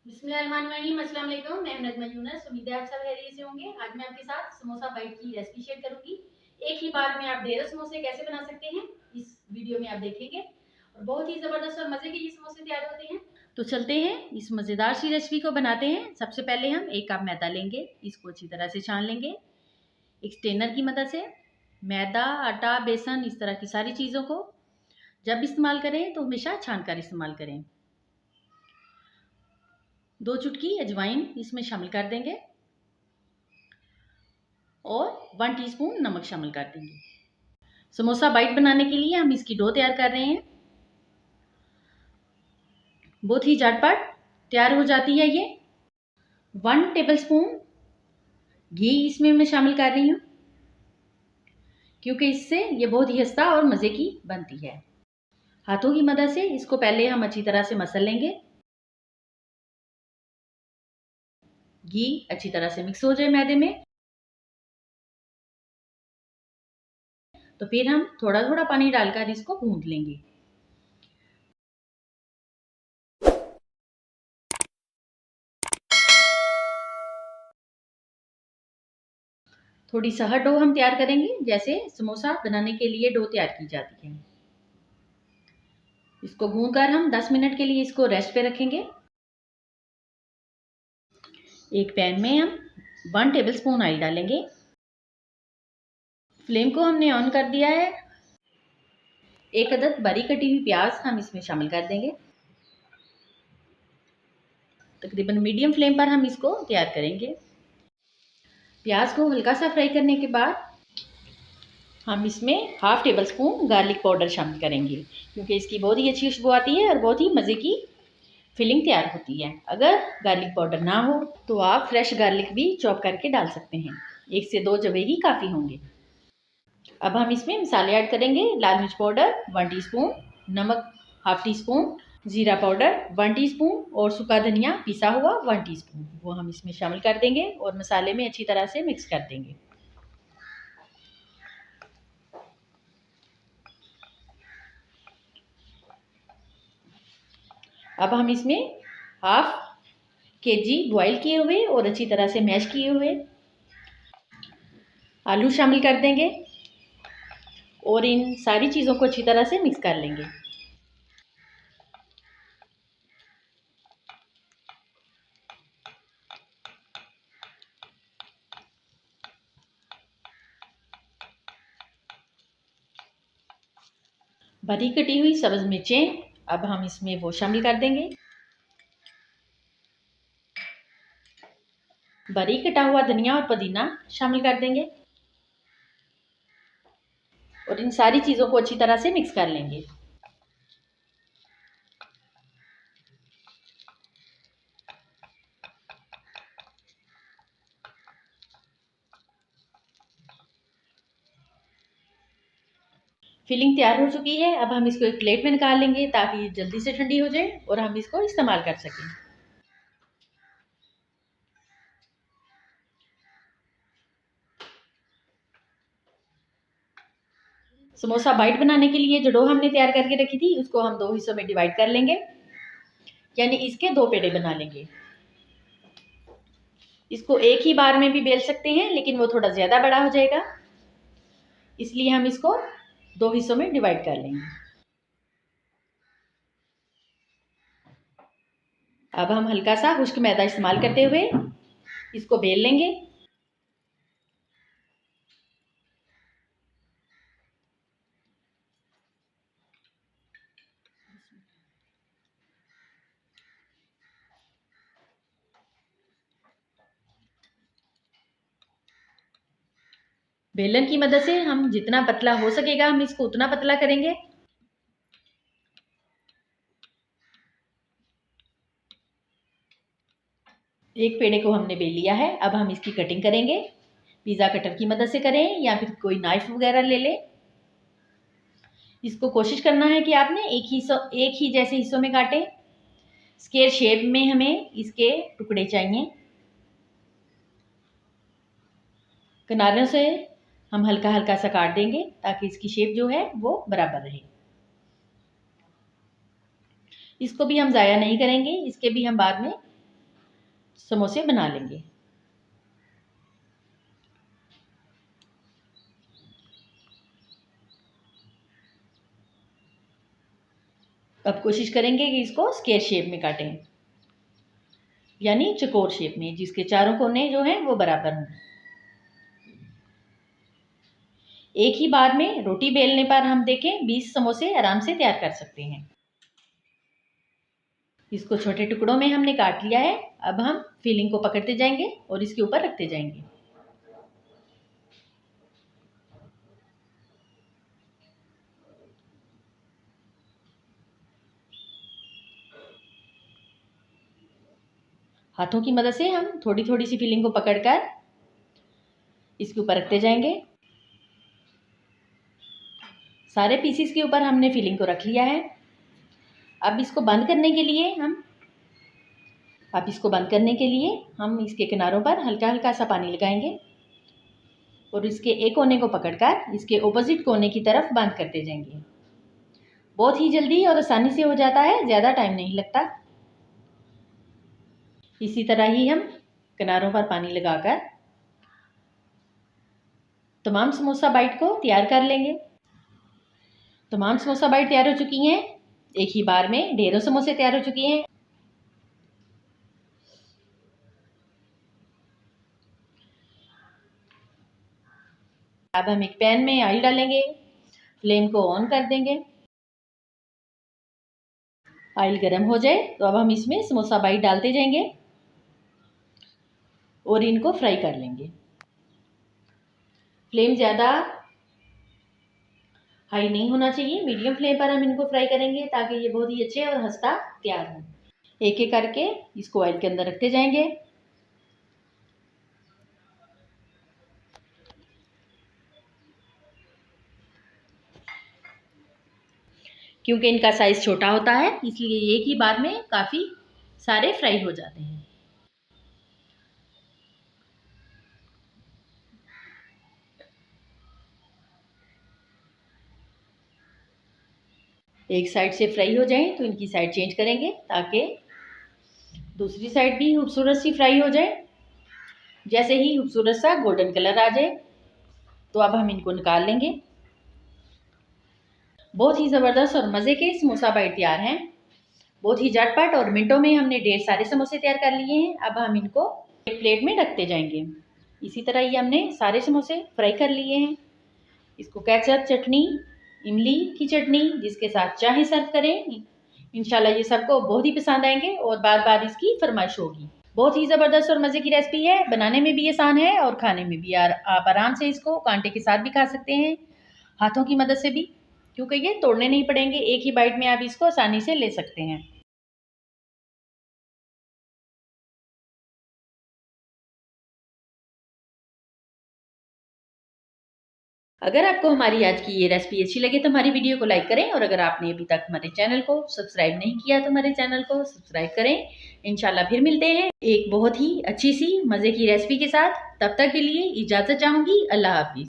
बिस्मिल्लाहिर्रहमानिर्रहीम। अस्सलाम वालेकुम। मैं नजमा यूनस। उम्मीद है आप सब खैरियत से होंगे। आज मैं आपके साथ समोसा बाइट की रेसिपी शेयर करूंगी। एक ही बार में आप ढेरों समोसे कैसे बना सकते हैं इस वीडियो में आप देखेंगे और बहुत ही ज़बरदस्त और मज़े के ये समोसे तैयार होते हैं। तो चलते हैं इस मज़ेदार सी रेसिपी को बनाते हैं। सबसे पहले हम 1 कप मैदा लेंगे, इसको अच्छी तरह से छान लेंगे एक स्ट्रेनर की मदद से। मैदा, आटा, बेसन, इस तरह की सारी चीज़ों को जब इस्तेमाल करें तो हमेशा छान कर इस्तेमाल करें। 2 चुटकी अजवाइन इसमें शामिल कर देंगे और 1 टीस्पून नमक शामिल कर देंगे। समोसा बाइट बनाने के लिए हम इसकी डो तैयार कर रहे हैं। बहुत ही झटपट तैयार हो जाती है ये। 1 टेबलस्पून घी इसमें मैं शामिल कर रही हूँ क्योंकि इससे ये बहुत ही खस्ता और मज़े की बनती है। हाथों की मदद से इसको पहले हम अच्छी तरह से मसल लेंगे। घी अच्छी तरह से मिक्स हो जाए मैदे में, तो फिर हम थोड़ा थोड़ा पानी डालकर इसको गूंथ लेंगे। थोड़ी सहज डो हम तैयार करेंगे, जैसे समोसा बनाने के लिए डो तैयार की जाती है। इसको गूंथ कर हम 10 मिनट के लिए इसको रेस्ट पे रखेंगे। एक पैन में हम 1 टेबलस्पून ऑयल डालेंगे। फ्लेम को हमने ऑन कर दिया है। एक अदद बारीक कटी हुई प्याज हम इसमें शामिल कर देंगे। तकरीबन मीडियम फ्लेम पर हम इसको तैयार करेंगे। प्याज को हल्का सा फ्राई करने के बाद हम इसमें 1/2 टेबलस्पून गार्लिक पाउडर शामिल करेंगे क्योंकि इसकी बहुत ही अच्छी खुशबू आती है और बहुत ही मज़े की फिलिंग तैयार होती है। अगर गार्लिक पाउडर ना हो तो आप फ्रेश गार्लिक भी चॉप करके डाल सकते हैं। 1 से 2 जवे ही काफ़ी होंगे। अब हम इसमें मसाले ऐड करेंगे। लाल मिर्च पाउडर 1 टीस्पून, नमक 1/2 टीस्पून, जीरा पाउडर 1 टीस्पून और सूखा धनिया पिसा हुआ 1 टीस्पून, वो हम इसमें शामिल कर देंगे और मसाले में अच्छी तरह से मिक्स कर देंगे। अब हम इसमें 1/2 केजी बॉयल किए हुए और अच्छी तरह से मैश किए हुए आलू शामिल कर देंगे और इन सारी चीज़ों को अच्छी तरह से मिक्स कर लेंगे। बारीक कटी हुई सब्ज मिर्चें अब हम इसमें वो शामिल कर देंगे। बारीक कटा हुआ धनिया और पुदीना शामिल कर देंगे और इन सारी चीज़ों को अच्छी तरह से मिक्स कर लेंगे। फिलिंग तैयार हो चुकी है। अब हम इसको एक प्लेट में निकाल लेंगे ताकि जल्दी से ठंडी हो जाए और हम इसको इस्तेमाल कर सकें। समोसा बाइट बनाने के लिए जो डो हमने तैयार करके रखी थी उसको हम 2 हिस्सों में डिवाइड कर लेंगे, यानी इसके 2 पेड़े बना लेंगे। इसको एक ही बार में भी बेल सकते हैं लेकिन वो थोड़ा ज़्यादा बड़ा हो जाएगा, इसलिए हम इसको 2 हिस्सों में डिवाइड कर लेंगे। अब हम हल्का सा खुश्क मैदा इस्तेमाल करते हुए इसको बेल लेंगे। बेलन की मदद से हम जितना पतला हो सकेगा हम इसको उतना पतला करेंगे। एक पेड़े को हमने बेल लिया है। अब हम इसकी कटिंग करेंगे। पिज़्ज़ा कटर की मदद से करें या फिर कोई नाइफ वगैरह ले लें। इसको कोशिश करना है कि आपने एक ही जैसे हिस्सों में काटें। स्क्वायर शेप में हमें इसके टुकड़े चाहिए। किनारों से हम हल्का हल्का सा काट देंगे ताकि इसकी शेप जो है वो बराबर रहे। इसको भी हम ज़ाया नहीं करेंगे, इसके भी हम बाद में समोसे बना लेंगे। अब कोशिश करेंगे कि इसको स्क्वायर शेप में काटें, यानी चौकोर शेप में, जिसके चारों कोने जो हैं वो बराबर हों। एक ही बार में रोटी बेलने पर हम देखें 20 समोसे आराम से तैयार कर सकते हैं। इसको छोटे टुकड़ों में हमने काट लिया है। अब हम फिलिंग को पकड़ते जाएंगे और इसके ऊपर रखते जाएंगे। हाथों की मदद से हम थोड़ी थोड़ी सी फिलिंग को पकड़कर इसके ऊपर रखते जाएंगे। सारे पीसीस के ऊपर हमने फिलिंग को रख लिया है। अब इसको बंद करने के लिए हम इसके किनारों पर हल्का हल्का सा पानी लगाएंगे और इसके एक कोने को पकड़कर इसके ऑपोजिट कोने की तरफ बंद करते जाएंगे। बहुत ही जल्दी और आसानी से हो जाता है, ज़्यादा टाइम नहीं लगता। इसी तरह ही हम किनारों पर पानी लगाकर तमाम समोसा बाइट को तैयार कर लेंगे। तमाम समोसा बाइट तैयार हो चुकी हैं। एक ही बार में ढेरों समोसे तैयार हो चुके हैं। अब हम एक पैन में ऑयल डालेंगे, फ्लेम को ऑन कर देंगे। ऑयल गर्म हो जाए तो अब हम इसमें समोसा बाइट डालते जाएंगे और इनको फ्राई कर लेंगे। फ्लेम ज़्यादा हाई नहीं होना चाहिए, मीडियम फ्लेम पर हम इनको फ्राई करेंगे ताकि ये बहुत ही अच्छे और हंसता तैयार हो। एक एक करके इसको ऑयल के अंदर रखते जाएंगे। क्योंकि इनका साइज छोटा होता है इसलिए एक ही बार में काफ़ी सारे फ्राई हो जाते हैं। एक साइड से फ्राई हो जाए तो इनकी साइड चेंज करेंगे ताकि दूसरी साइड भी खूबसूरत सी फ्राई हो जाए। जैसे ही खूबसूरत सा गोल्डन कलर आ जाए तो अब हम इनको निकाल लेंगे। बहुत ही ज़बरदस्त और मज़े के समोसा बाइट तैयार हैं। बहुत ही झटपट और मिनटों में हमने ढेर सारे समोसे तैयार कर लिए हैं। अब हम इनको एक प्लेट में रखते जाएंगे। इसी तरह ही हमने सारे समोसे फ्राई कर लिए हैं। इसको केचप, चटनी, इमली की चटनी जिसके साथ चाहे सर्व करें। इंशाल्लाह ये सबको बहुत ही पसंद आएंगे और बार बार इसकी फरमाइश होगी। बहुत ही ज़बरदस्त और मज़े की रेसिपी है, बनाने में भी आसान है और खाने में भी। यार आप आराम से इसको कांटे के साथ भी खा सकते हैं, हाथों की मदद से भी, क्योंकि ये तोड़ने नहीं पड़ेंगे। एक ही बाइट में आप इसको आसानी से ले सकते हैं। अगर आपको हमारी आज की ये रेसिपी अच्छी लगे तो हमारी वीडियो को लाइक करें और अगर आपने अभी तक हमारे चैनल को सब्सक्राइब नहीं किया तो हमारे चैनल को सब्सक्राइब करें। इंशाल्लाह फिर मिलते हैं एक बहुत ही अच्छी सी मज़े की रेसिपी के साथ। तब तक के लिए इजाज़त चाहूँगी। अल्लाह हाफिज़।